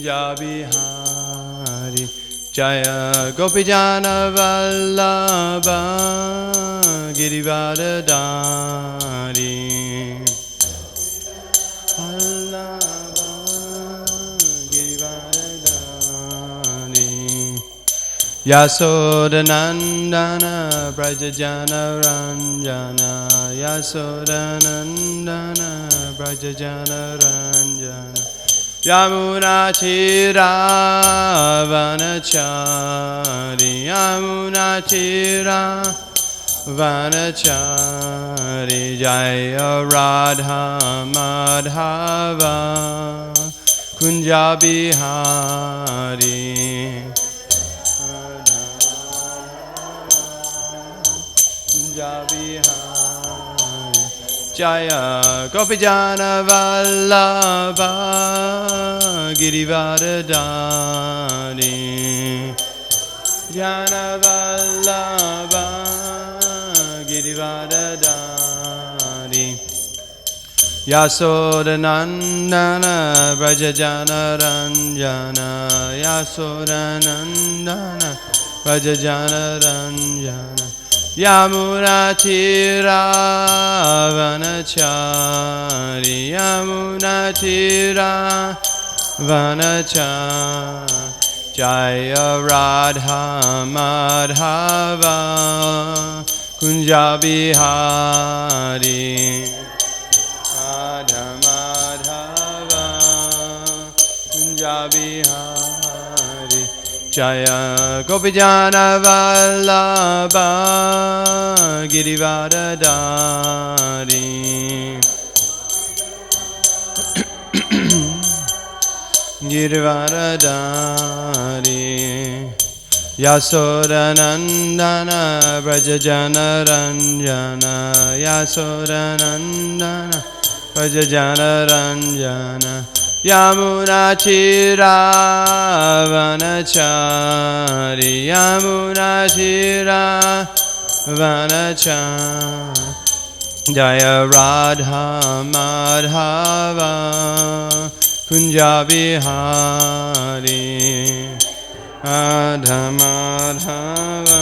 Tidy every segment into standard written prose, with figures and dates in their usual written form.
Kunja Bihari Jaya Gopijana Vallabha Girivardhari Vallabha Girivardhari Yasodanandana Brajajana Ranjana Yasodanandana Brajajana Ranjana Yamuna Tira Vanachari Yamuna Tira Vanachari Jaya Radha Madhava Kunja Bihari Kunja Bihari Jaya Gopijana Vallabha Girivardhari Jana Vallabha Girivardhari Yasodanandana Brajajana Ranjana Yasodanandana Brajajana Ranjana Yamuna Tira Vanachari Yamuna Tira Vanachari Jaya Radha Madhava Kunja Bihari Radha Madhava Kunja Bihari Jaya Gopijana Vallabha Girivardhari Girivardhari Yasodanandana Brajajana Ranjana Yasodanandana Brajajana Ranjana Yamuna Tira Vanachari Yamuna Tira Vanachari Jaya Radha Madhava Kunja Bihari Radha Madhava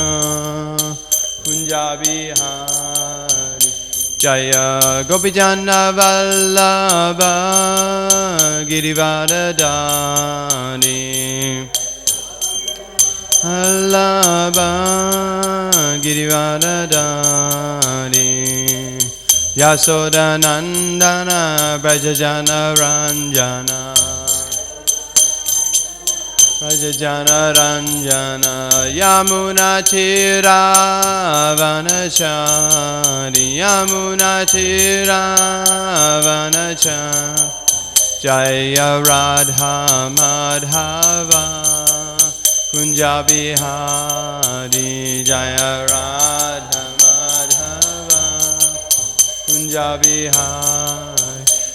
Kunja Bihari Jaya Gopijana Vallabha Girivardhari Vallabha Girivardhari Yasodanandana Brajajana Ranjana Brajajana Ranjana Yamuna Tira Vanachari Yamuna Tira Vanachari Jaya Radha Madhava Kunja Bihari Jaya Radha Madhava Kunja Bihari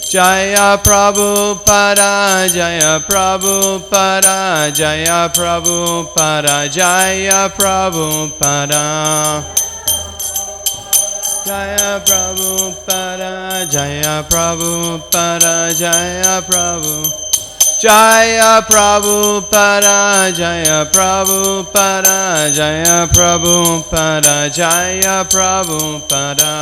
Jaya Prabhupada Jaya Prabhupada Jaya Prabhupada Jaya Prabhupada Jaya Prabhupada Jaya Prabhupada Jaya Prabhupada Jaya Prabhupada Jaya Prabhupada Jaya Prabhupada Jaya Prabhupada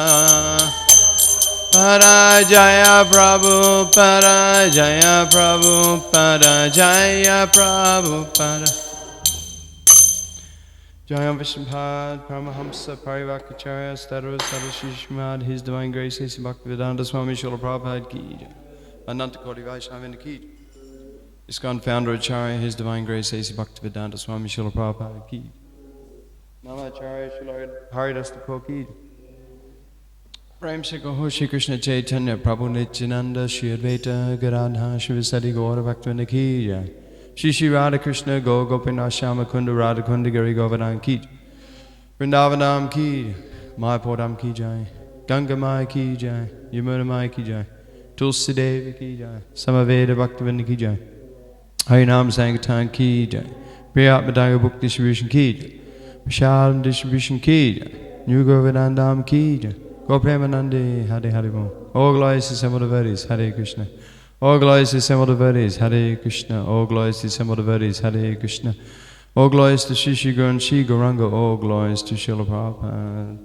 Jaya Prabhupada Jaya Prabhupada Jaya Prabhupada Jaya Vishnupada Paramahamsa Parivakacharya Stadra Srimad His Divine Grace A.C. Bhaktivedanta Swami Srila Prabhupada Ki Jai Ananta Koti Vaishnava Ki Jai ISKCON Founder Acharya His Divine Grace A.C. Bhaktivedanta Swami Srila Prabhupada Ki Jai Namacharya Srila Haridas Thakur Ki Jai Prem Se Kaho Shri Krishna Chaitanya Prabhu Nityananda Shri Advaita Gadadhar Shivasati Gaura Bhaktivinoda Ki Jai Shri Shri Radha Krishna Go Gopinath Shama Kunda Radha Kunda Giri Govardhana Ki Jai Vrindavanam Ki Jai Mayapur Dham Ki Jai Ganga Maya Ki Jai Yamuna Maya Ki Jai Tulsi Devi Ki Jai Samaveda Bhaktivinoda Ki Jai Harinam Sankirtan Ki Jai Priyatma Book Distribution Ki Jai Vishal Distribution Ki Jai New Govardhanam Ki Jai Go Premanande Hare Hare Mo. All glories to some of the Vedas, Hare Krishna. All glories to assembled devotees, Hare Krishna. All glories to assembled devotees, Hare Krishna. All glories to Shri Shri Guru and Shri Gauranga. All glories to Srila Prabhupada.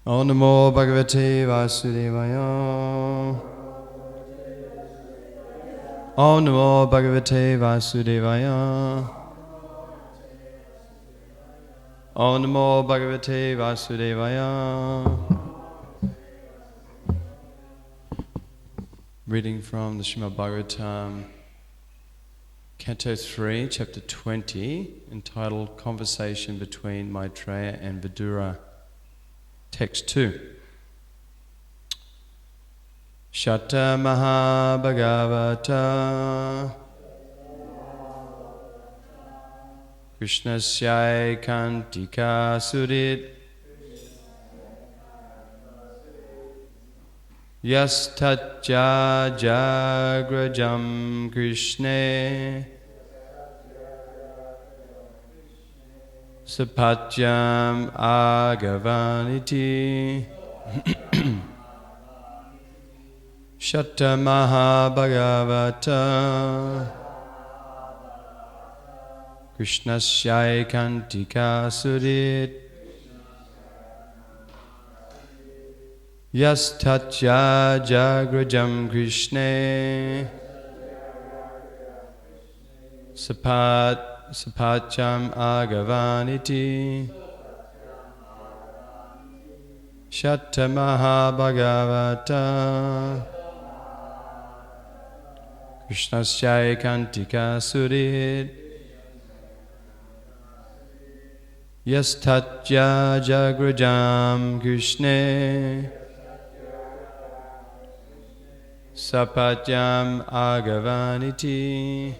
Om Namo Bhagavate Vasudevaya. Om Namo Bhagavate Vasudevaya. Om Namo Bhagavate Vasudevaya. Reading from the Srimad Bhagavatam, Canto 3, Chapter 20, entitled Conversation Between Maitreya and Vidura. Text 2. Shatta Maha Bhagavata Krishnasya Kantika Sudit Yastatya Jagrajam Krishne Sapatyam Agavaniti Shatta Maha Bhagavata Krishnasya Kantika Sudit Yastatya Jagrajam Krishne Sapatyam Agavaniti Shatta Maha Bhagavata Krishnasya Kantika Sudit Yastatya Jagrajam Krishne Sapatyam Agavaniti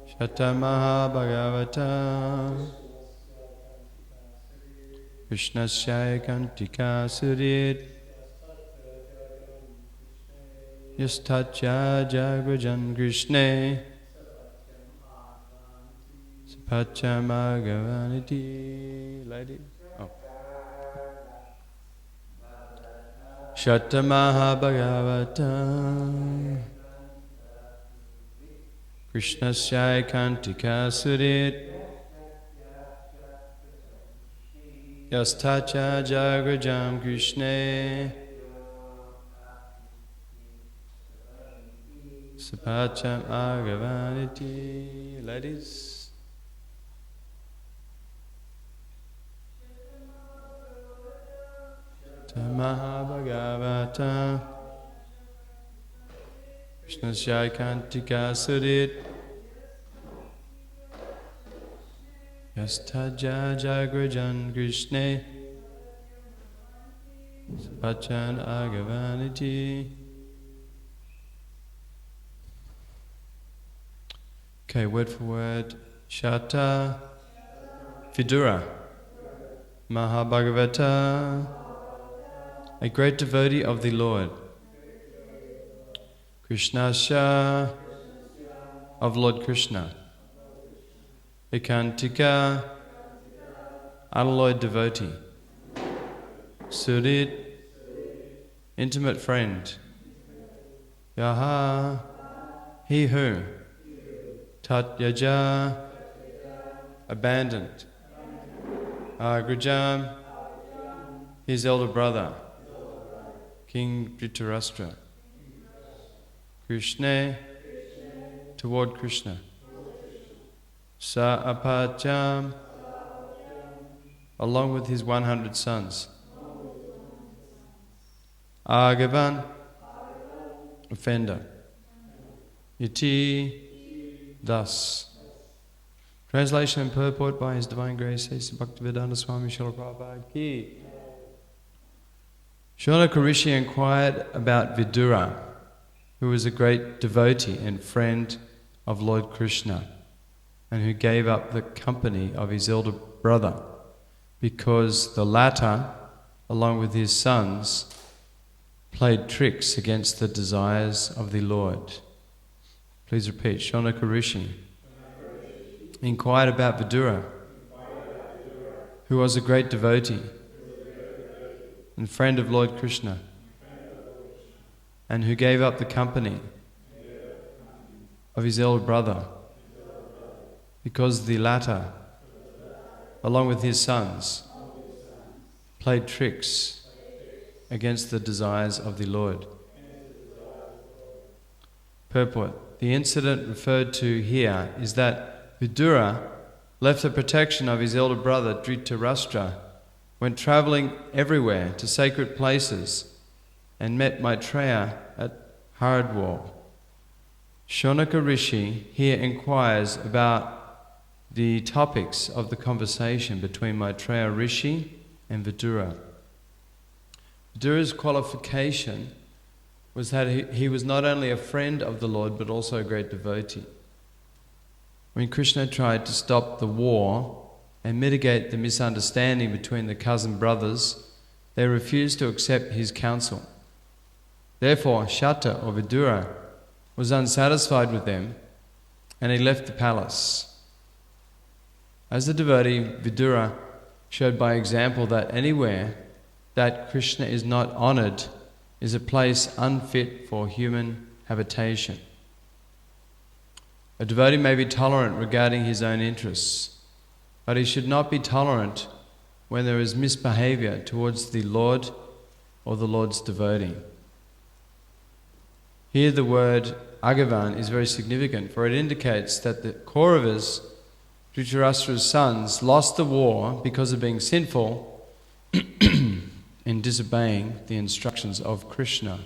Shatta Maha Bhagavata Krishnasya Kantika Sudit Yastatya Jagrajan Krishne Sapatyam Agavaniti. Ladies? Oh. Shatta Maha Bhagavata Krishnasya Kantika Sudit Yastatya Jagrajam Krishne Sapatyam Agavaniti. Ladies? Maha Bhagavata Krishnasya Kantika Sudit Yastatya Jagrajan Krishne Sapatyam Agavaniti. Okay, word for word. Shatta Vidura Maha Bhagavata, a great devotee of the Lord. Krishnasya, of Lord Krishna. Ekantika, unalloyed devotee. Sudit, intimate friend. Yaha, he who. Tat yaja, abandoned. Agrajam, his elder brother. King Dhritarashtra. Krishna, toward Krishna. Sa apatyam, along with his 100 sons. Agavan, offender. Iti, thus. Translation and purport by His Divine Grace, A.C. Bhaktivedanta Swami Srila Prabhupada Ki. Shonaka Rishi inquired about Vidura, who was a great devotee and friend of Lord Krishna, and who gave up the company of his elder brother, because the latter, along with his sons, played tricks against the desires of the Lord. Please repeat. Shonaka Rishi inquired about Vidura, who was a great devotee and friend of Lord Krishna, and who gave up the company of his elder brother because the latter, along with his sons, played tricks against the desires of the Lord. Purport. The incident referred to here is that Vidura left the protection of his elder brother Dhritarashtra, went travelling everywhere to sacred places, and met Maitreya at Haridwar. Shonaka Rishi here inquires about the topics of the conversation between Maitreya Rishi and Vidura. Vidura's qualification was that he was not only a friend of the Lord but also a great devotee. When Krishna tried to stop the war and mitigate the misunderstanding between the cousin brothers, they refused to accept his counsel. Therefore, Shatta or Vidura was unsatisfied with them and he left the palace. As a devotee, Vidura showed by example that anywhere that Krishna is not honoured is a place unfit for human habitation. A devotee may be tolerant regarding his own interests, but he should not be tolerant when there is misbehaviour towards the Lord or the Lord's devotee. Here the word Agavan is very significant, for it indicates that the Kauravas, Dhritarashtra's sons, lost the war because of being sinful in disobeying the instructions of Krishna.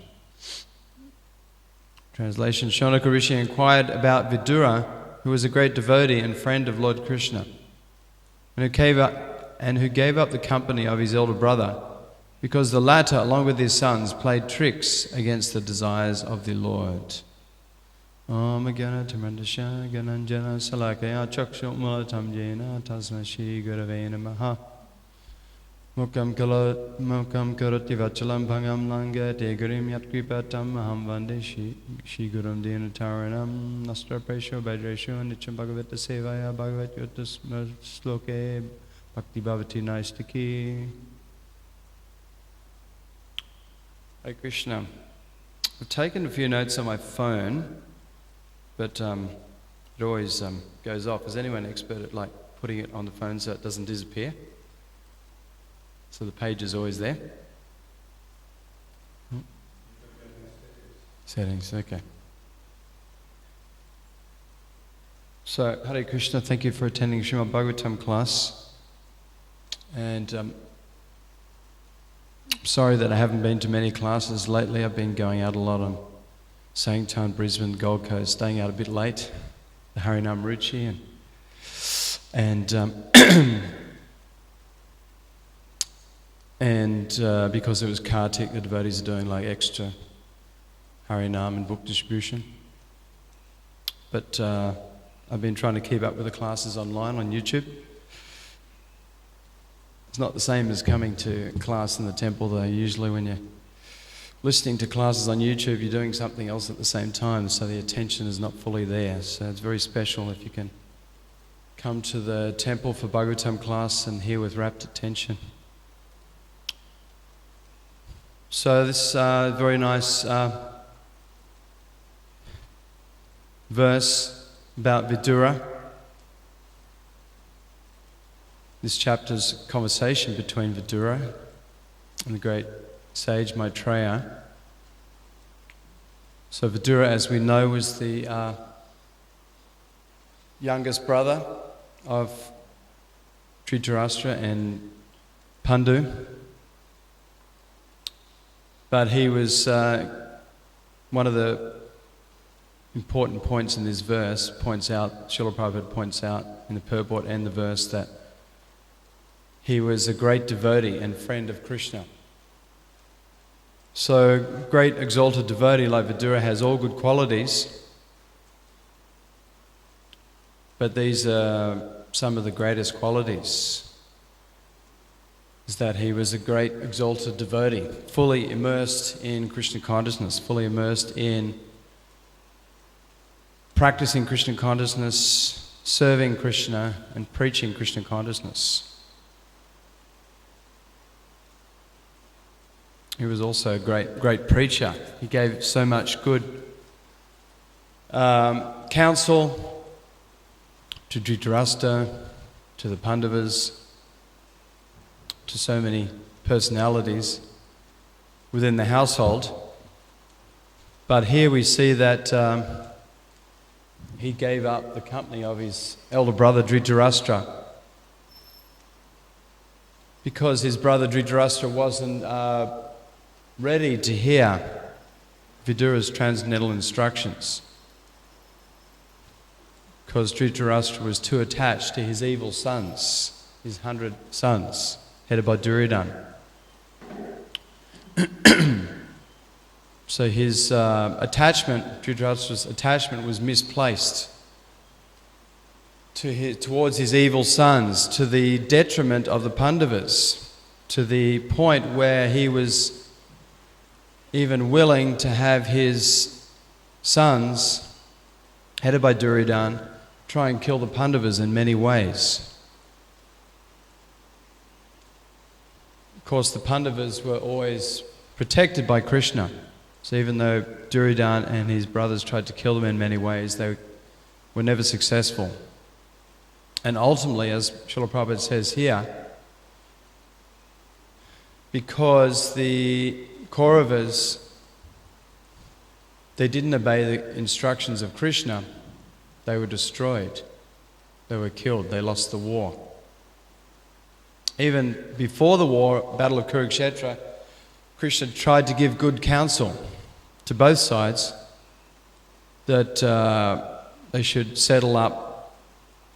Translation. Shonaka Rishi inquired about Vidura, who was a great devotee and friend of Lord Krishna, and who gave up the company of his elder brother, because the latter, along with his sons, played tricks against the desires of the Lord. Om Gyana Tamrandasha Gananjana Salakaya Chakshuk Mulatam Jena Tasma Shri Gurave Namaha Mukam Karoti Vachalam Bhangam Langa Tegurim Yatkripatam Maham Vande Shri Gurum Dina Taranam Nastra Presho Bhadresho Nicham Bhagavata Sevaya Bhagavat Yotas Sloke Bhakti Bhavati Naistaki. Hare Krishna. I've taken a few notes on my phone, but it always goes off. Is anyone expert at putting it on the phone so it doesn't disappear? So the page is always there. Settings, okay. So, Hare Krishna, thank you for attending Srimad Bhagavatam class. And sorry that I haven't been to many classes lately. I've been going out a lot on Sangtown, Brisbane, Gold Coast, staying out a bit late, the Harinam Ruchi, and because it was Kartik, the devotees are doing extra Harinam and book distribution. But I've been trying to keep up with the classes online on YouTube. It's not the same as coming to class in the temple though. Usually when you're listening to classes on YouTube, you're doing something else at the same time, so the attention is not fully there. So it's very special if you can come to the temple for Bhagavatam class and hear with rapt attention. So this very nice verse about Vidura. This chapter's conversation between Vidura and the great sage Maitreya. So Vidura, as we know, was the youngest brother of Dhritarashtra and Pandu. But he was one of the important points in this verse, Srila Prabhupada points out in the purport and the verse that he was a great devotee and friend of Krishna. So, great exalted devotee like Vidura has all good qualities, but these are some of the greatest qualities. Is that he was a great exalted devotee, fully immersed in Krishna consciousness, fully immersed in practicing Krishna consciousness, serving Krishna, and preaching Krishna consciousness. He was also a great preacher. He gave so much good counsel to Dhritarashtra, to the Pandavas, to so many personalities within the household. But here we see that he gave up the company of his elder brother Dhritarashtra because his brother Dhritarashtra wasn't ready to hear Vidura's transcendental instructions, because Dhritarashtra was too attached to his evil sons, his 100 sons, headed by Duryodhana. So his Dhritarashtra's attachment was misplaced towards his evil sons, to the detriment of the Pandavas, to the point where he was even willing to have his sons, headed by Duryodhana, try and kill the Pandavas in many ways. Of course, the Pandavas were always protected by Krishna. So even though Duryodhana and his brothers tried to kill them in many ways, they were never successful. And ultimately, as Srila Prabhupada says here, because the Kauravas, they didn't obey the instructions of Krishna, they were destroyed. They were killed. They lost the war. Even before the war, Battle of Kurukshetra, Krishna tried to give good counsel to both sides that they should settle up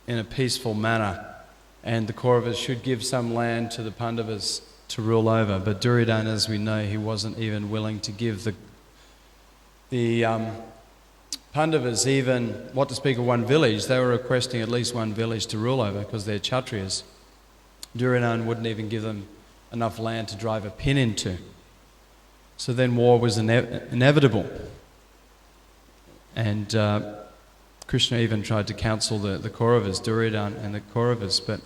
in a peaceful manner, and the Kauravas should give some land to the Pandavas to rule over. But Duryodhana, as we know, he wasn't even willing to give the Pandavas even, what to speak of one village. They were requesting at least one village to rule over because they're Kshatriyas. Duryodhana wouldn't even give them enough land to drive a pin into. So then war was inevitable. And Krishna even tried to counsel the Kauravas, Duryodhana and the Kauravas, but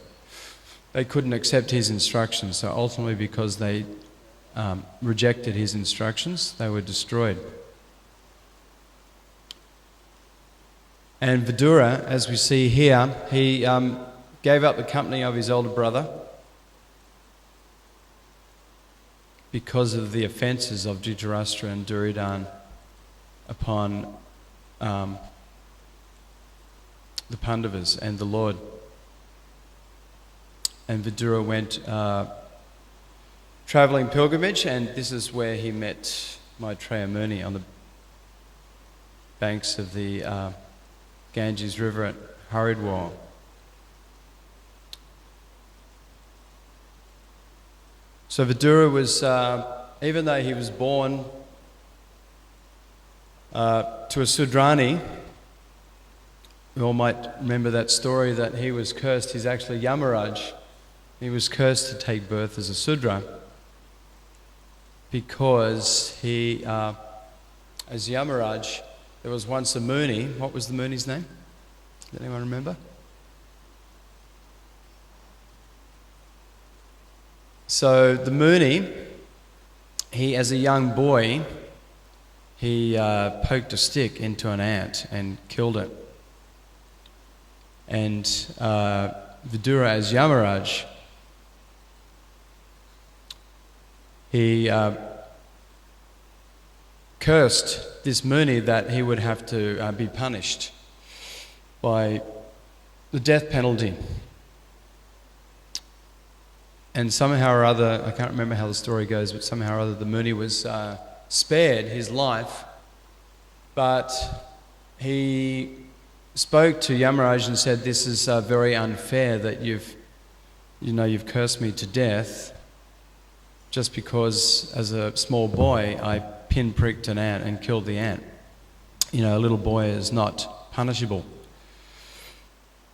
they couldn't accept his instructions. So ultimately, because they rejected his instructions, they were destroyed. And Vidura, as we see here, he gave up the company of his older brother because of the offences of Dhritarashtra and Duryodhana upon the Pandavas and the Lord. And Vidura went travelling pilgrimage, and this is where he met Maitreya Muni on the banks of the Ganges River at Haridwar. So Vidura was, even though he was born to a Sudrani, we all might remember that story that he was cursed. He's actually Yamaraj. He was cursed to take birth as a Sudra because he, as Yamaraj, there was once a Muni. What was the Muni's name? Does anyone remember? So the Muni, he, as a young boy, he poked a stick into an ant and killed it. And Vidura, as Yamaraj, he cursed this Muni that he would have to be punished by the death penalty. And somehow or other, I can't remember how the story goes, but somehow or other the Muni was spared his life, but he spoke to Yamaraj and said, "This is very unfair that you've cursed me to death just because as a small boy I pinpricked an ant and killed the ant. A little boy is not punishable."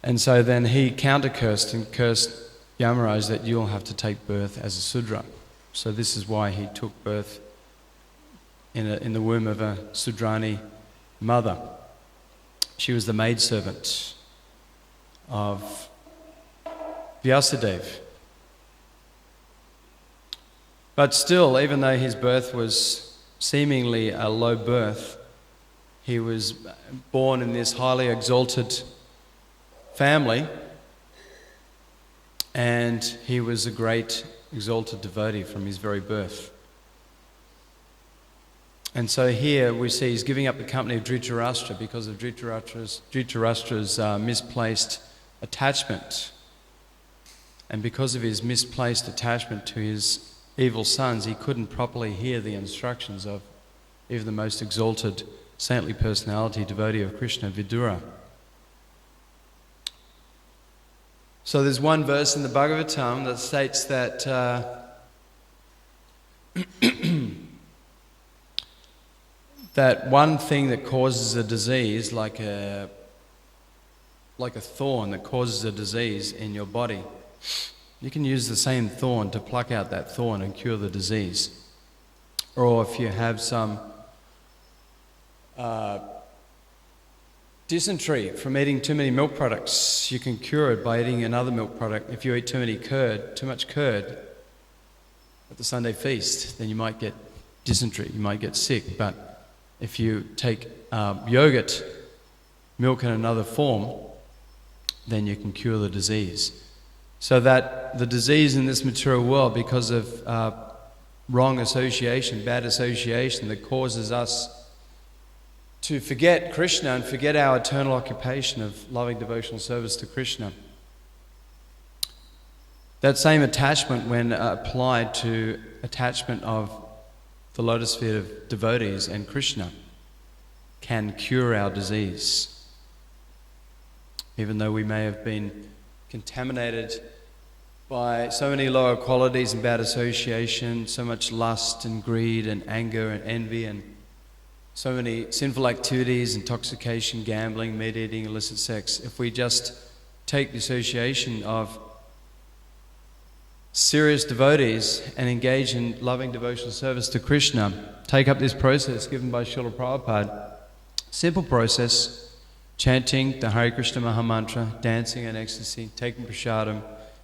And so then he counter-cursed and cursed Yamaraj that you'll have to take birth as a Sudra. So this is why he took birth in the womb of a Sudrani mother. She was the maidservant of Vyasadeva. But still, even though his birth was seemingly a low birth, he was born in this highly exalted family, and he was a great exalted devotee from his very birth. And so here we see he's giving up the company of Dhritarashtra because of Dhritarashtra's misplaced attachment. And because of his misplaced attachment to his evil sons, he couldn't properly hear the instructions of even the most exalted saintly personality, devotee of Krishna, Vidura. So there's one verse in the Bhagavatam that states that that one thing that causes a disease, like a thorn that causes a disease in your body, you can use the same thorn to pluck out that thorn and cure the disease. Or if you have some dysentery from eating too many milk products, you can cure it by eating another milk product. If you eat too much curd at the Sunday feast, then you might get dysentery, you might get sick. But if you take yogurt, milk in another form, then you can cure the disease. So that the disease in this material world, because of wrong association, bad association, that causes us to forget Krishna and forget our eternal occupation of loving devotional service to Krishna. That same attachment, when applied to attachment of the lotus feet of devotees and Krishna, can cure our disease. Even though we may have been contaminated by so many lower qualities and bad association, so much lust and greed and anger and envy and so many sinful activities, intoxication, gambling, meat eating, illicit sex. If we just take the association of serious devotees and engage in loving devotional service to Krishna, take up this process given by Srila Prabhupada, simple process, chanting the Hare Krishna Maha Mantra, dancing in ecstasy, taking prasadam,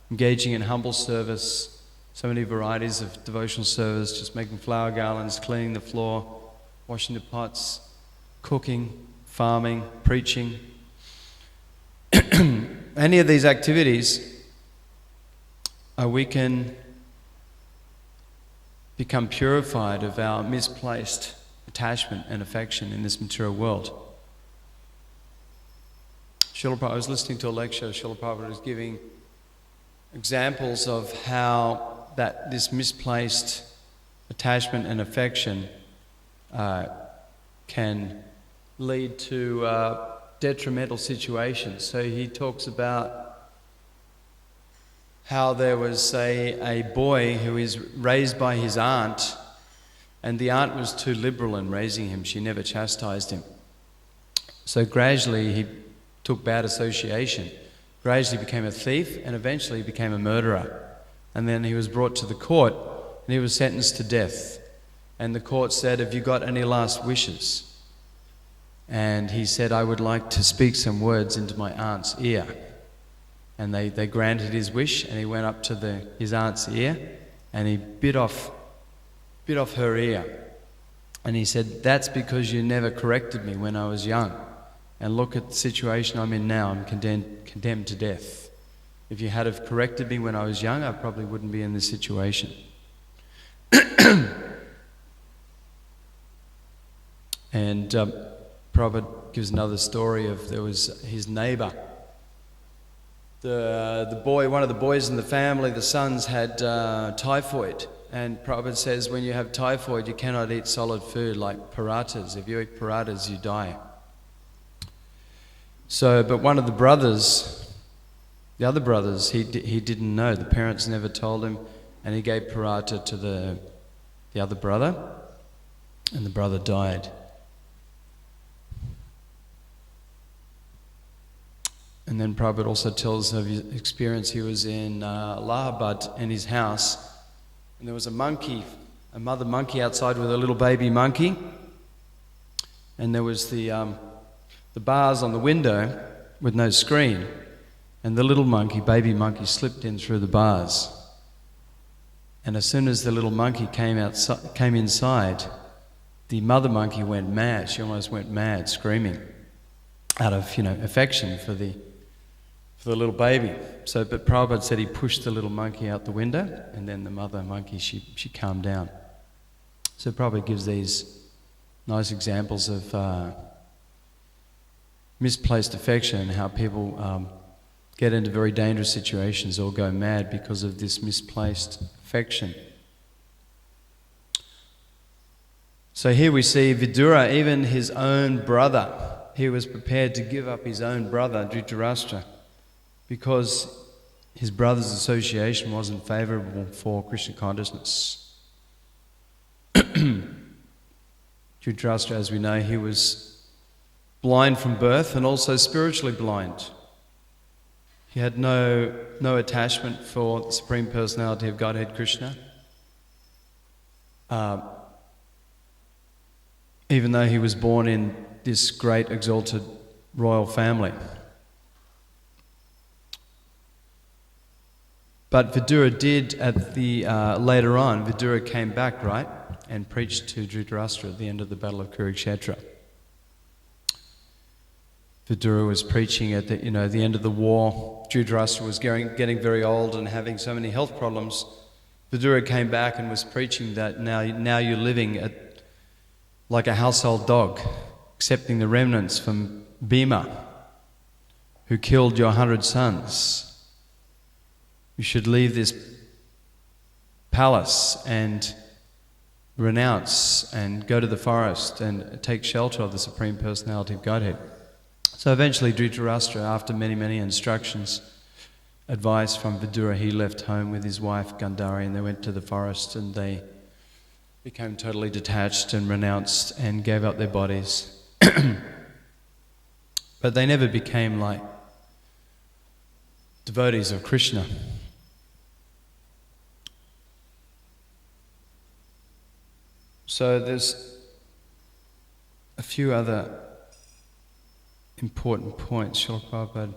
engaging in humble service, so many varieties of devotional service, just making flower garlands, cleaning the floor, washing the pots, cooking, farming, preaching. Any of these activities, we can become purified of our misplaced attachment and affection in this material world. I was listening to a lecture. Srila Prabhupada was giving examples of how that this misplaced attachment and affection can lead to detrimental situations. So he talks about how there was a boy who is raised by his aunt, and the aunt was too liberal in raising him. She never chastised him. So gradually he took bad association, gradually became a thief, and eventually became a murderer. And then he was brought to the court and he was sentenced to death. And the court said, "Have you got any last wishes?" And he said, "I would like to speak some words into my aunt's ear." And they granted his wish, and he went up to his aunt's ear and he bit off her ear. And he said, "That's because you never corrected me when I was young. And look at the situation I'm in now. I'm condemned to death. If you had have corrected me when I was young, I probably wouldn't be in this situation." And Prabhupada gives another story of there was his neighbour. The boy, one of the boys in the family, the sons had typhoid. And Prabhupada says when you have typhoid, you cannot eat solid food like parathas. If you eat parathas, you die. So, but one of the brothers, the other brothers, he didn't know. The parents never told him, and he gave paratha to the other brother, and the brother died. And then Prabhupada also tells of his experience. He was in Allahabad in his house, and there was a monkey, a mother monkey outside with a little baby monkey, and there was the the bars on the window with no screen, and the little monkey, baby monkey, slipped in through the bars. And as soon as the little monkey came inside, the mother monkey went mad. She almost went mad, screaming out of, affection for the little baby. But Prabhupada said he pushed the little monkey out the window, and then the mother monkey, she calmed down. So Prabhupada gives these nice examples of misplaced affection and how people get into very dangerous situations or go mad because of this misplaced affection. So here we see Vidura, even his own brother, he was prepared to give up his own brother, Dhritarashtra, because his brother's association wasn't favourable for Krishna consciousness. Dhritarashtra, as we know, he was blind from birth and also spiritually blind. He had no attachment for the Supreme Personality of Godhead, Krishna. Even though he was born in this great exalted royal family. But Vidura did later on, Vidura came back, right, and preached to Dhritarashtra at the end of the Battle of Kurukshetra. Vidura was preaching at the end of the war. Dhritarashtra was getting very old and having so many health problems. Vidura came back and was preaching that now you're living like a household dog, accepting the remnants from Bhima, who killed your 100 sons. You should leave this palace and renounce and go to the forest and take shelter of the Supreme Personality of Godhead. So eventually Dhritarashtra, after many, many instructions, advice from Vidura, he left home with his wife Gandhari, and they went to the forest and they became totally detached and renounced and gave up their bodies. But they never became like devotees of Krishna. So there's a few other important points Srila Prabhupada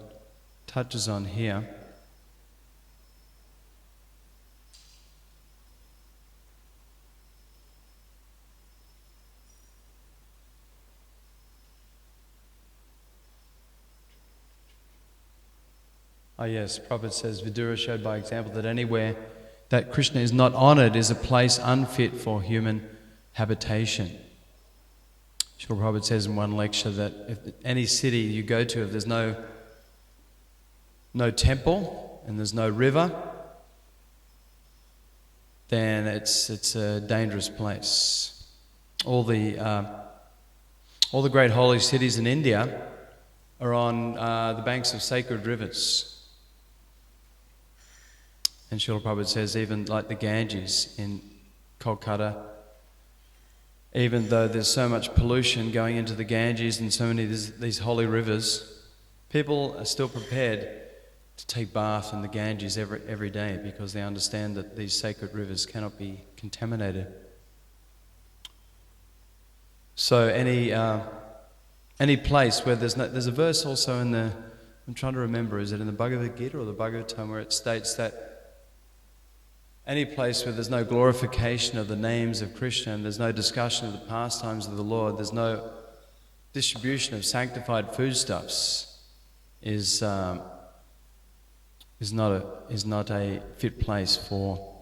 touches on here. Yes, Prabhupada says, Vidura showed by example that anywhere that Krishna is not honoured is a place unfit for human habitation. Srila Prabhupada says in one lecture that if any city you go to, if there's no temple and there's no river, then it's a dangerous place. All the great holy cities in India are on the banks of sacred rivers. And Srila Prabhupada says even like the Ganges in Kolkata, even though there's so much pollution going into the Ganges and so many of these holy rivers, people are still prepared to take bath in the Ganges every day because they understand that these sacred rivers cannot be contaminated. So any place where there's a verse also in I'm trying to remember, is it in the Bhagavad Gita or the Bhagavatam, where it states that any place where there's no glorification of the names of Krishna and there's no discussion of the pastimes of the Lord, there's no distribution of sanctified foodstuffs, is not a fit place for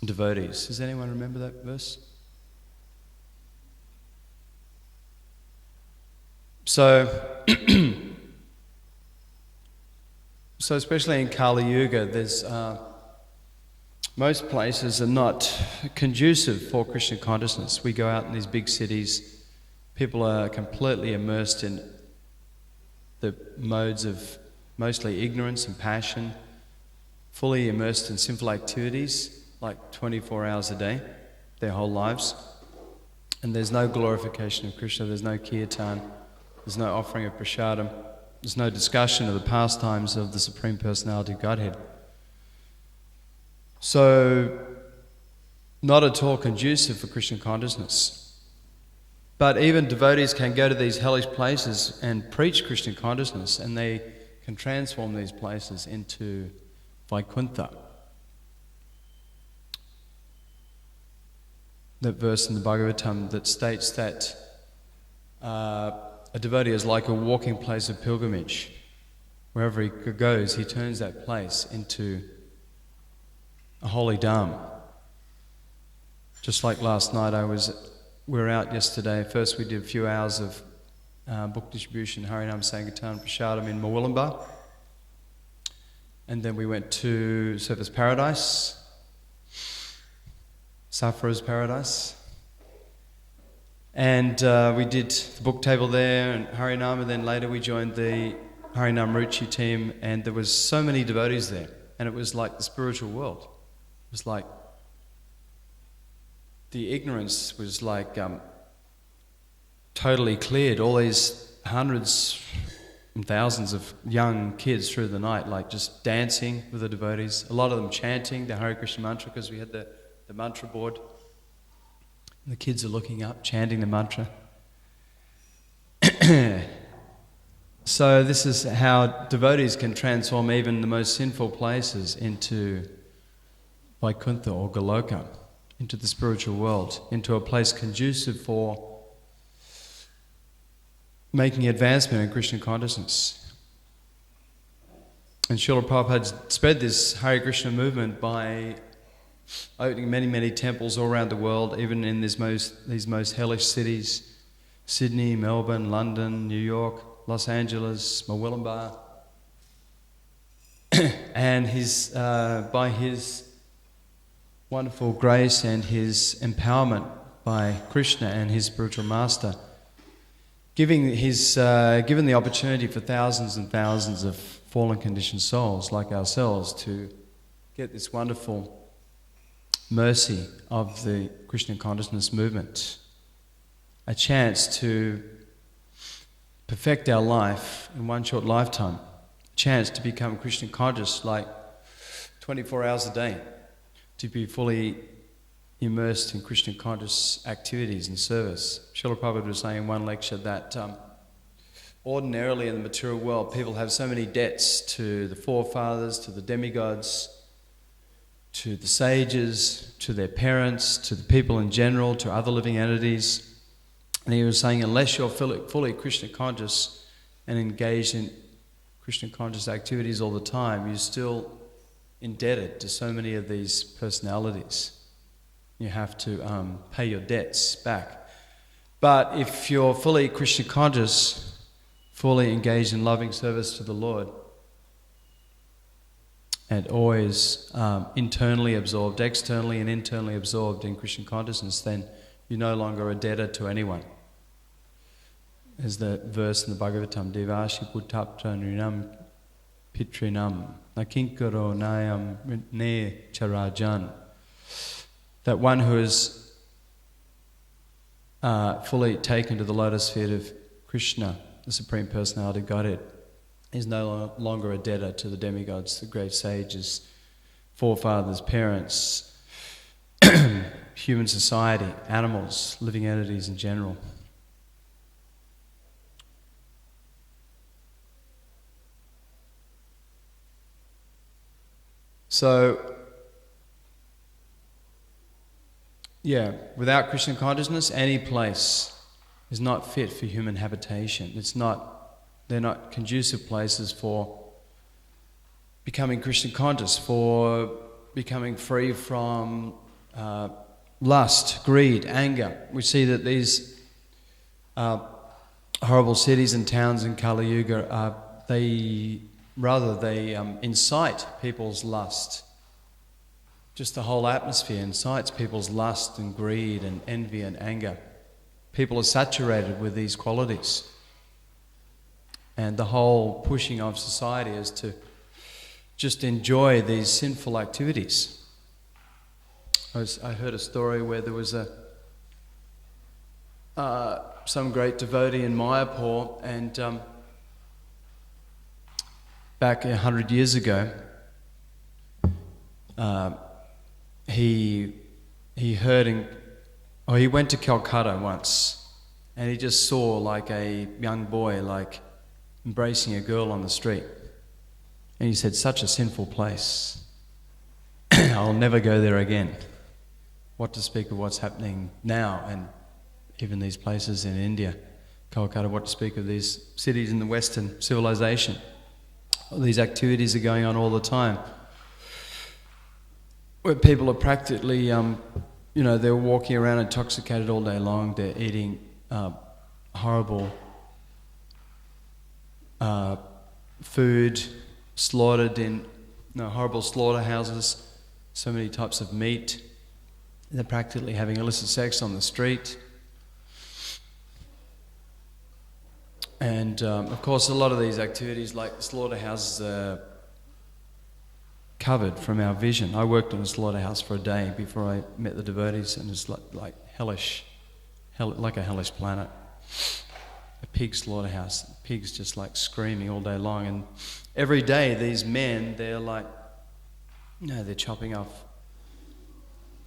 devotees. Does anyone remember that verse? So especially in Kali Yuga, there's most places are not conducive for Krishna consciousness. We go out in these big cities, people are completely immersed in the modes of mostly ignorance and passion, fully immersed in sinful activities, like 24 hours a day, their whole lives. And there's no glorification of Krishna, there's no kirtan, there's no offering of prasadam, there's no discussion of the pastimes of the Supreme Personality of Godhead. So, not at all conducive for Krishna consciousness. But even devotees can go to these hellish places and preach Krishna consciousness, and they can transform these places into Vaikuntha. That verse in the Bhagavatam that states that a devotee is like a walking place of pilgrimage. Wherever he goes, he turns that place into a holy dham. Just like last night, we were out yesterday. First we did a few hours of book distribution, Harinam Sankirtan Prasadam in Mawulambar. And then we went to Surfers Paradise, Safra's Paradise. And we did the book table there and Harinam, and then later we joined the Harinam Ruchi team, and there was so many devotees there. And it was like the spiritual world. It was like the ignorance was like totally cleared. All these hundreds and thousands of young kids through the night, like just dancing with the devotees. A lot of them chanting the Hare Krishna mantra, because we had the mantra board. And the kids are looking up, chanting the mantra. So this is how devotees can transform even the most sinful places into Vaikuntha or Goloka, into the spiritual world, into a place conducive for making advancement in Krishna consciousness. And Srila Prabhupada spread this Hare Krishna movement by opening many, many temples all around the world, even in these most hellish cities, Sydney, Melbourne, London, New York, Los Angeles, Mawulambar. And by his wonderful grace and his empowerment by Krishna and his spiritual master, given the opportunity for thousands and thousands of fallen conditioned souls like ourselves to get this wonderful mercy of the Krishna consciousness movement, a chance to perfect our life in one short lifetime, a chance to become Krishna conscious like 24 hours a day, to be fully immersed in Krishna conscious activities and service. Srila Prabhupada was saying in one lecture that ordinarily in the material world, people have so many debts to the forefathers, to the demigods, to the sages, to their parents, to the people in general, to other living entities. And he was saying, unless you're fully Krishna conscious and engaged in Krishna conscious activities all the time, you're still indebted to so many of these personalities. You have to pay your debts back. But if you're fully Krishna conscious, fully engaged in loving service to the Lord, and always internally absorbed, externally and internally absorbed in Krishna consciousness, then you're no longer a debtor to anyone. There's the verse in the Bhagavatam, Devashi Puttapta Nrinam Pitrinam Nakinkaro Nayam Ne Charajan. That one who is fully taken to the lotus feet of Krishna, the Supreme Personality of Godhead, is no longer a debtor to the demigods, the great sages, forefathers, parents, human society, animals, living entities in general. So, without Krishna consciousness, any place is not fit for human habitation. They're not conducive places for becoming Krishna conscious, for becoming free from lust, greed, anger. We see that these horrible cities and towns in Kali Yuga, they incite people's lust. Just the whole atmosphere incites people's lust and greed and envy and anger. People are saturated with these qualities. And the whole pushing of society is to just enjoy these sinful activities. I heard a story where there was some great devotee in Mayapur, and back 100 years ago, he went to Calcutta once, And he just saw like a young boy like embracing a girl on the street. And he said, such a sinful place. I'll never go there again. What to speak of what's happening now, and even these places in India, Kolkata, what to speak of these cities in the Western civilization. All these activities are going on all the time, where people are practically, they're walking around intoxicated all day long, they're eating horrible food, slaughtered in horrible slaughterhouses, so many types of meat. They're practically having illicit sex on the street. And of course a lot of these activities like slaughterhouses are covered from our vision. I worked in a slaughterhouse for a day before I met the devotees, and it's like hellish, like a hellish planet. A pig slaughterhouse, pigs just like screaming all day long, and every day these men, they're like, they're chopping off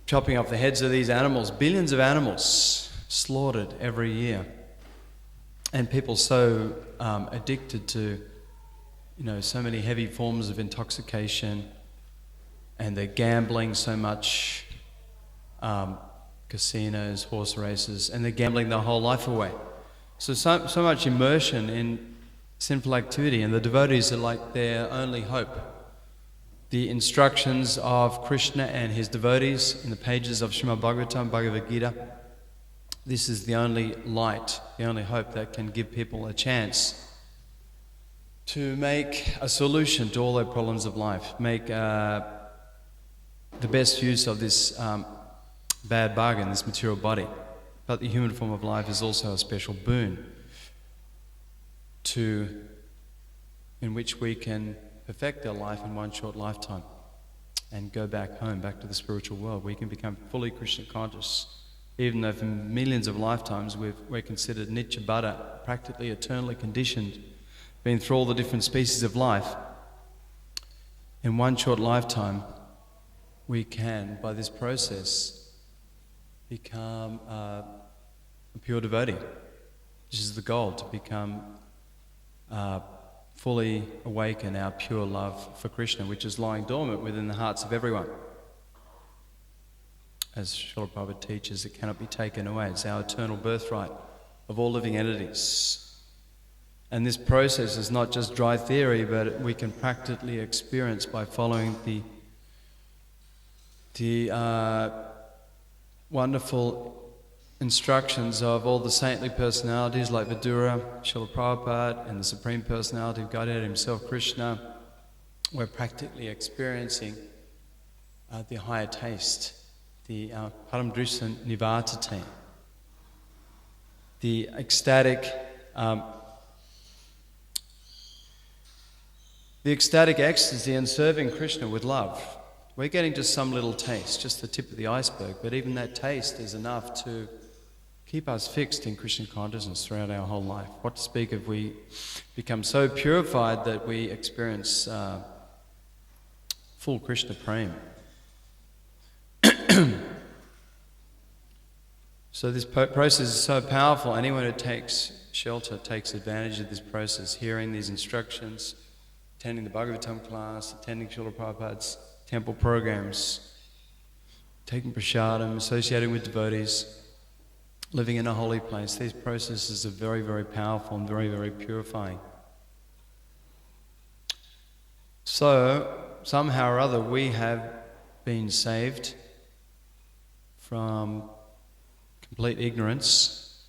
the heads of these animals, billions of animals slaughtered every year. And people so addicted to, so many heavy forms of intoxication, and they're gambling so much, casinos, horse races, and they're gambling their whole life away. So much immersion in sinful activity, and the devotees are like their only hope. The instructions of Krishna and his devotees in the pages of Srimad Bhagavatam, Bhagavad Gita, this is the only light, the only hope that can give people a chance to make a solution to all their problems of life, make the best use of this bad bargain, this material body. But the human form of life is also a special boon in which we can perfect our life in one short lifetime and go back home, back to the spiritual world. We can become fully Krishna conscious, even though for millions of lifetimes we're considered nitya buddha, practically eternally conditioned, been through all the different species of life. In one short lifetime, we can, by this process, become a pure devotee. This is the goal, to become fully awaken our pure love for Krishna, which is lying dormant within the hearts of everyone. As Srila Prabhupada teaches, it cannot be taken away. It's our eternal birthright of all living entities. And this process is not just dry theory, but we can practically experience by following the wonderful instructions of all the saintly personalities like Vidura, Srila Prabhupada, and the Supreme Personality of Godhead himself, Krishna. We're practically experiencing the higher taste, the Paramdrishya Nivartate, the ecstatic ecstasy in serving Krishna with love. We're getting just some little taste, just the tip of the iceberg, but even that taste is enough to keep us fixed in Krishna consciousness throughout our whole life. What to speak if we become so purified that we experience full Krishna prema. So this process is so powerful. Anyone who takes shelter takes advantage of this process, hearing these instructions, attending the Bhagavatam class, attending Srila Prabhupada's temple programs, taking prasadam, associating with devotees, living in a holy place. These processes are very, very powerful and very, very purifying. So, somehow or other, we have been saved from complete ignorance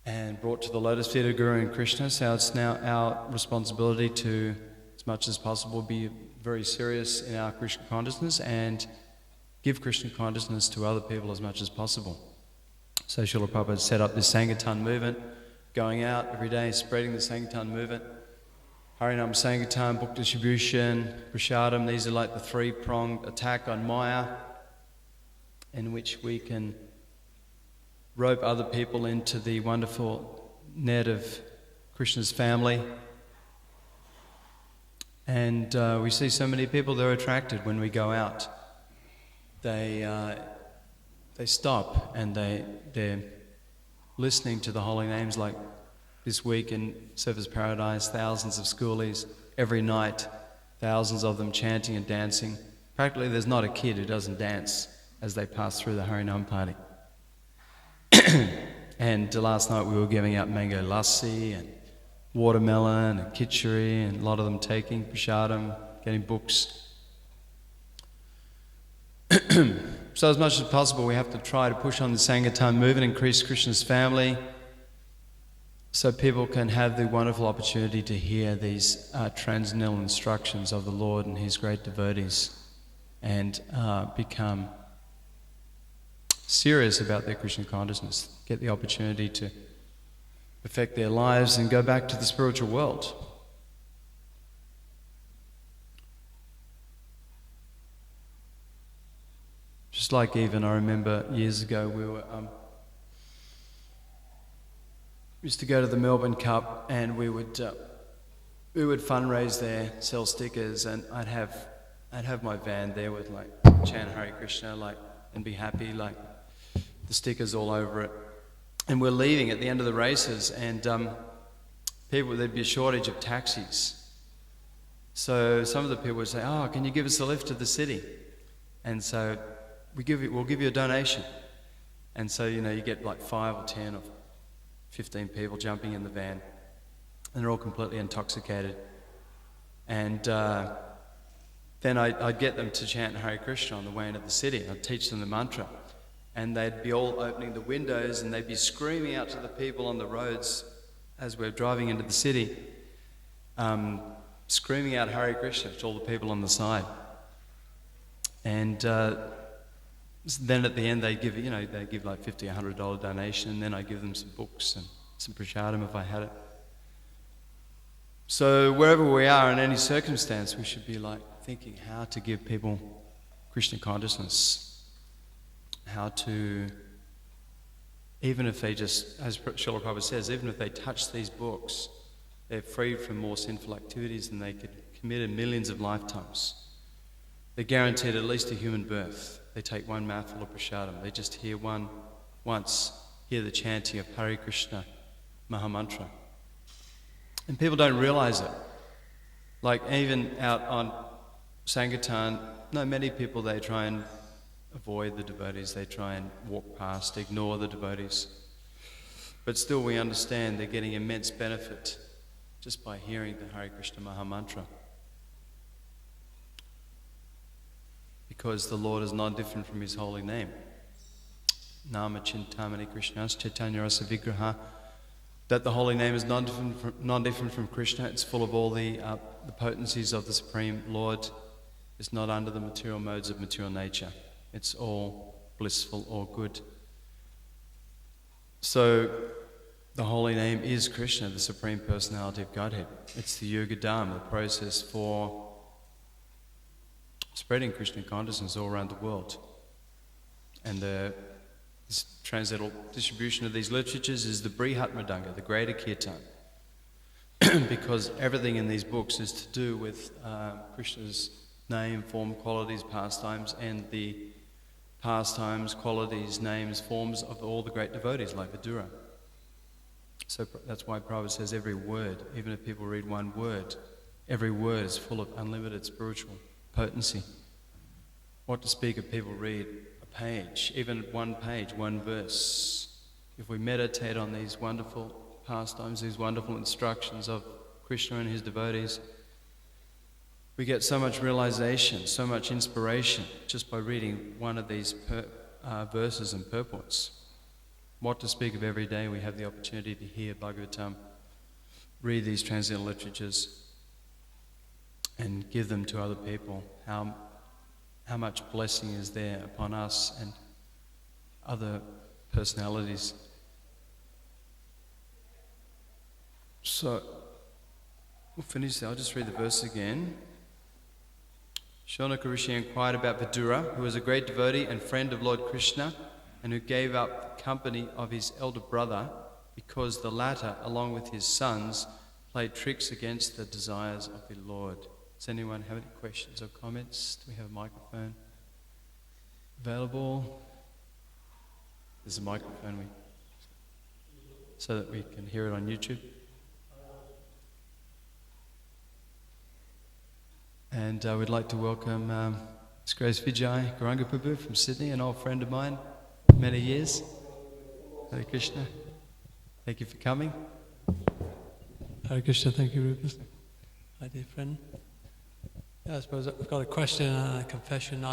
and brought to the lotus feet of Guru and Krishna. So it's now our responsibility to, as much as possible, be very serious in our Krishna consciousness and give Krishna consciousness to other people as much as possible. So Srila Prabhupada set up this Sankirtan movement, going out every day, spreading the Sankirtan movement. Harinam Sankirtan, book distribution, prasadam, these are like the three-pronged attack on Maya, in which we can rope other people into the wonderful net of Krishna's family. And we see so many people, they're attracted when we go out. They stop and they're listening to the holy names, like this week in Surfers Paradise, thousands of schoolies every night, thousands of them chanting and dancing. Practically there's not a kid who doesn't dance as they pass through the Harinam party. And last night we were giving out mango lassi and watermelon and kitchery, and a lot of them taking prasadam, getting books. So as much as possible we have to try to push on the Sankirtan movement, increase Krishna's family, so people can have the wonderful opportunity to hear these transcendental instructions of the Lord and His great devotees, and become serious about their Krishna consciousness, get the opportunity to perfect their lives and go back to the spiritual world. Just like even I remember years ago we used to go to the Melbourne Cup, and we would fundraise there, sell stickers, and I'd have my van there with like chant Hare Krishna, like, and be happy, like the stickers all over it. And we're leaving at the end of the races, and there'd be a shortage of taxis. So some of the people would say, "Oh, can you give us a lift to the city?" And so we'll give you a donation. And so, you get like 5 or 10 or 15 people jumping in the van, and they're all completely intoxicated. And then I'd get them to chant Hare Krishna on the way into the city. I'd teach them the mantra, and they'd be all opening the windows, and they'd be screaming out to the people on the roads as we're driving into the city, screaming out Hare Krishna to all the people on the side. And then at the end they give like $50, $100 donation, and then I give them some books and some prasadam if I had it. So wherever we are in any circumstance, we should be like thinking how to give people Krishna consciousness, how to, even if they just, as Srila Prabhupada says, even if they touch these books, they're freed from more sinful activities than they could commit in millions of lifetimes. They're guaranteed at least a human birth. They take one mouthful of prasadam. They just hear hear the chanting of Hare Krishna Mahamantra. And people don't realize it. Like even out on Sankirtan, many people, they try and avoid the devotees. They try and walk past, ignore the devotees. But still we understand they're getting immense benefit just by hearing the Hare Krishna Mahamantra. Because the Lord is not different from His holy name. Nama Chintamani Krishnas Chaitanya Rasa Vigraha. That the holy name is not different from Krishna. It's full of all the potencies of the Supreme Lord. It's not under the material modes of material nature. It's all blissful or good. So the holy name is Krishna, the Supreme Personality of Godhead. It's the Yoga Dharma, the process for spreading Krishna consciousness all around the world. And this transcendental distribution of these literatures is the Brihat Mridanga, the greater kirtan. Because everything in these books is to do with Krishna's name, form, qualities, pastimes, and the pastimes, qualities, names, forms of all the great devotees like Vidura. So that's why Prabhupada says every word, even if people read one word, every word is full of unlimited spiritual potency. What to speak if people read a page, even one page, one verse. If we meditate on these wonderful pastimes, these wonderful instructions of Krishna and His devotees, we get so much realization, so much inspiration just by reading one of these verses and purports. What to speak of every day we have the opportunity to hear Bhagavatam, read these transcendental literatures, and give them to other people. How much blessing is there upon us and other personalities. So, we'll finish there. I'll just read the verse again. Shonaka Rishi inquired about Vidura, who was a great devotee and friend of Lord Krishna, and who gave up the company of his elder brother because the latter, along with his sons, played tricks against the desires of the Lord. Does anyone have any questions or comments? Do we have a microphone available? There's a microphone. so that we can hear it on YouTube. And we'd like to welcome His Grace Vijay Gauranga from Sydney, an old friend of mine, many years. Hare Krishna. Thank you for coming. Hare Krishna, thank you, Rupa. My dear friend. Yeah, I suppose I've got a question and a confession.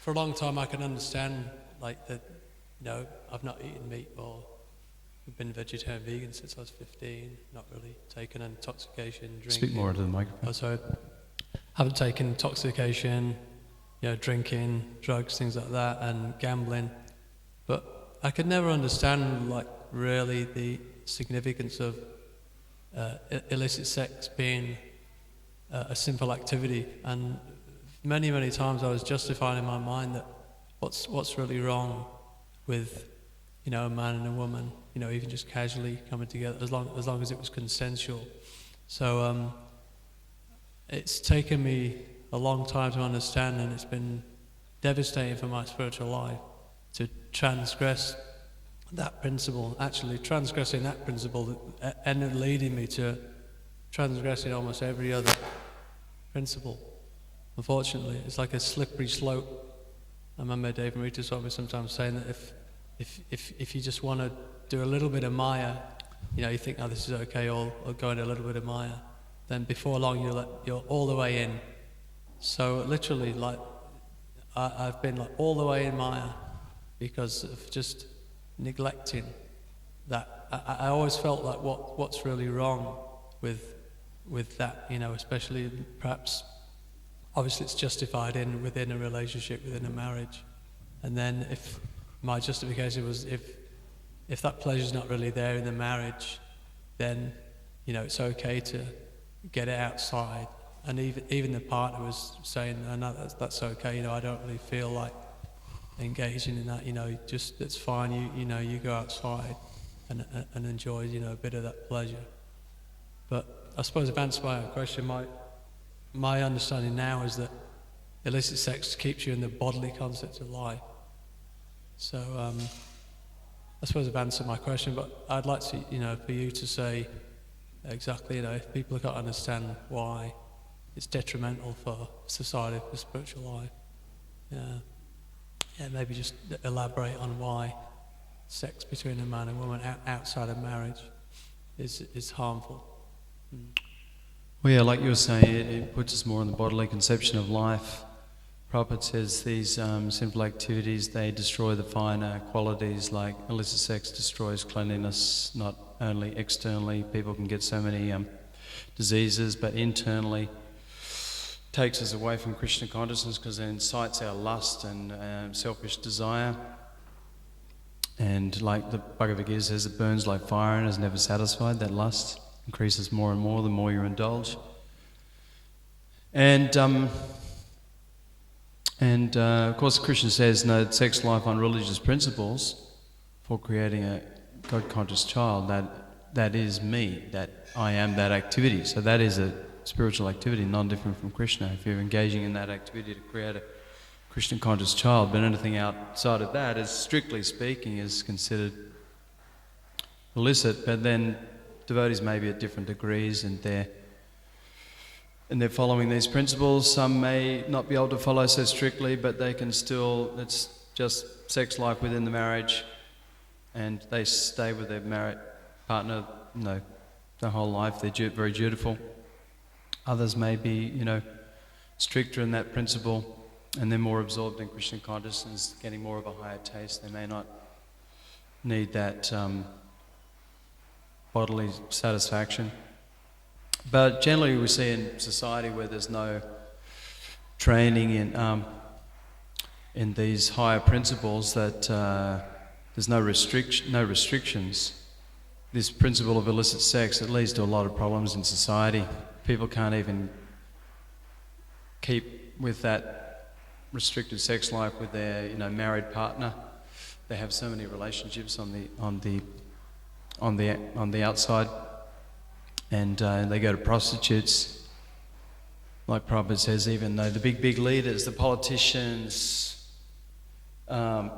For a long time I can understand like that, I've not eaten meat or been vegetarian vegan since I was 15, not really taken intoxication, drinking. Speak more into the microphone. Oh, sorry. Haven't taken intoxication, drinking, drugs, things like that, and gambling. But I could never understand like really the significance of illicit sex being a sinful activity, and many times I was justifying in my mind that what's really wrong with a man and a woman, even just casually coming together, as long as it was consensual. So it's taken me a long time to understand, and it's been devastating for my spiritual life to transgress that principle, actually transgressing that principle ended leading me to transgressing almost every other principle. Unfortunately, it's like a slippery slope. I remember Dave Marita Swami sometimes saying that if you just want to do a little bit of Maya, you think, oh, this is okay, or go into a little bit of Maya, then before long you're all the way in. So literally, like, I've been like all the way in Maya because of just neglecting that. I always felt like what's really wrong with that, especially perhaps, obviously it's justified within a relationship, within a marriage. And then if my justification was if that pleasure's not really there in the marriage, then it's okay to get it outside. And even the partner was saying, no, that's okay, I don't really feel like engaging in that, just it's fine, you go outside and enjoy a bit of that pleasure. But I suppose I've answered my own question. My understanding now is that illicit sex keeps you in the bodily concept of life. So I suppose I've answered my question, but I'd like to, for you to say exactly, if people can't understand why it's detrimental for society, for spiritual life. Yeah, maybe just elaborate on why sex between a man and woman outside of marriage is harmful. Well, yeah, like you were saying, it puts us more in the bodily conception of life. Prabhupada says these sinful activities, they destroy the finer qualities, like illicit sex destroys cleanliness, not only externally, people can get so many diseases, but internally takes us away from Krishna consciousness because it incites our lust and selfish desire. And like the Bhagavad Gita says, it burns like fire and is never satisfied. That lust increases more and more the more you indulge. And of course Krishna says, no sex life on religious principles for creating a God-conscious child, that is me, that I am that activity. So that is a spiritual activity, non-different from Krishna, if you're engaging in that activity to create a Krishna-conscious child. But anything outside of that, is strictly speaking, is considered illicit. But then devotees may be at different degrees, and they're following these principles. Some may not be able to follow so strictly, but they can still, it's just sex life within the marriage, and they stay with their married partner, their whole life. They're very dutiful. Others may be, stricter in that principle, and they're more absorbed in Krishna consciousness, getting more of a higher taste. They may not need that bodily satisfaction. But generally we see in society where there's no training in these higher principles that there's no restrictions. This principle of illicit sex, it leads to a lot of problems in society. People can't even keep with that restricted sex life with their married partner. They have so many relationships on the outside, and they go to prostitutes. Like Prabhupada says, even though the big leaders, the politicians, all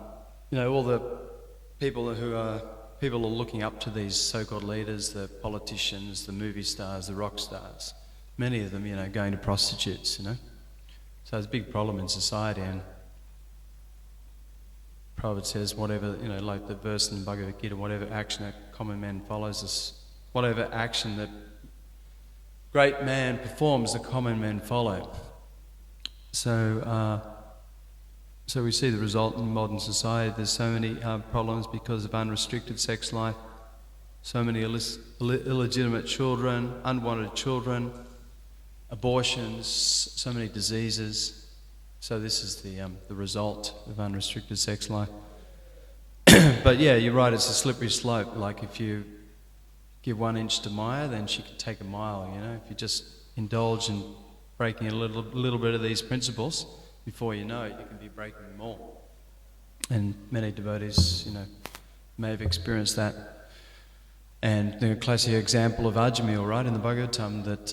the people who are people are looking up to these so-called leaders, the politicians, the movie stars, the rock stars. Many of them, going to prostitutes, So it's a big problem in society, and Prabhupada says whatever, like the verse in the Bhagavad Gita, whatever action that common man follows us, whatever action that great man performs, the common men follow. So we see the result in modern society. There's so many problems because of unrestricted sex life, so many illegitimate children, unwanted children, abortions, so many diseases. So this is the result of unrestricted sex life. But yeah, you're right, it's a slippery slope. Like if you give 1 inch to Maya, then she can take a mile, If you just indulge in breaking a little bit of these principles, before you know it, you can be breaking them all. And many devotees, may have experienced that. And the classic example of Ajamil, right, in the Bhagavatam, that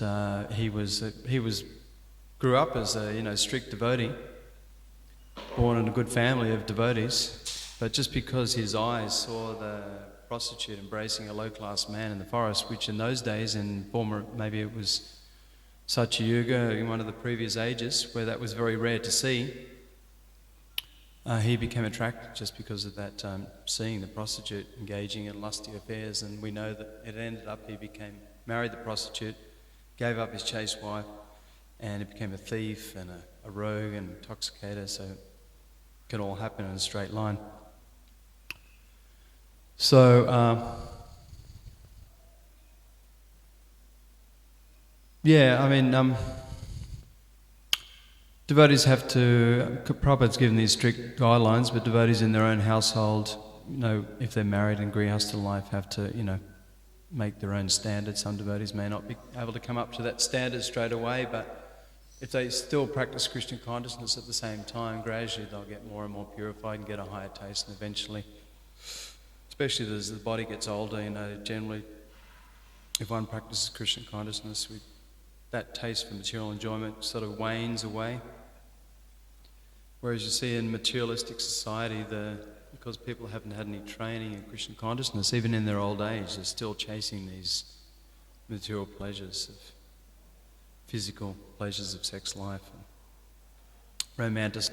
he grew up as a strict devotee, born in a good family of devotees, but just because his eyes saw the prostitute embracing a low-class man in the forest, which in those days, maybe it was Satyayuga, in one of the previous ages, where that was very rare to see, he became attracted just because of that, seeing the prostitute engaging in lusty affairs. And we know that it ended up he married the prostitute, gave up his chaste wife, and he became a thief and a rogue and intoxicator. So it can all happen in a straight line. So devotees have to, Prabhupada's given these strict guidelines, but devotees in their own household, if they're married in grihastha life, have to, make their own standards. Some devotees may not be able to come up to that standard straight away, but if they still practice Krishna consciousness at the same time, gradually they'll get more and more purified and get a higher taste, and eventually, especially as the body gets older, generally, if one practices Krishna consciousness, that taste for material enjoyment sort of wanes away. Whereas you see in materialistic society, because people haven't had any training in Krishna consciousness, even in their old age, they're still chasing these material pleasures, of physical pleasures of sex life, and romantic.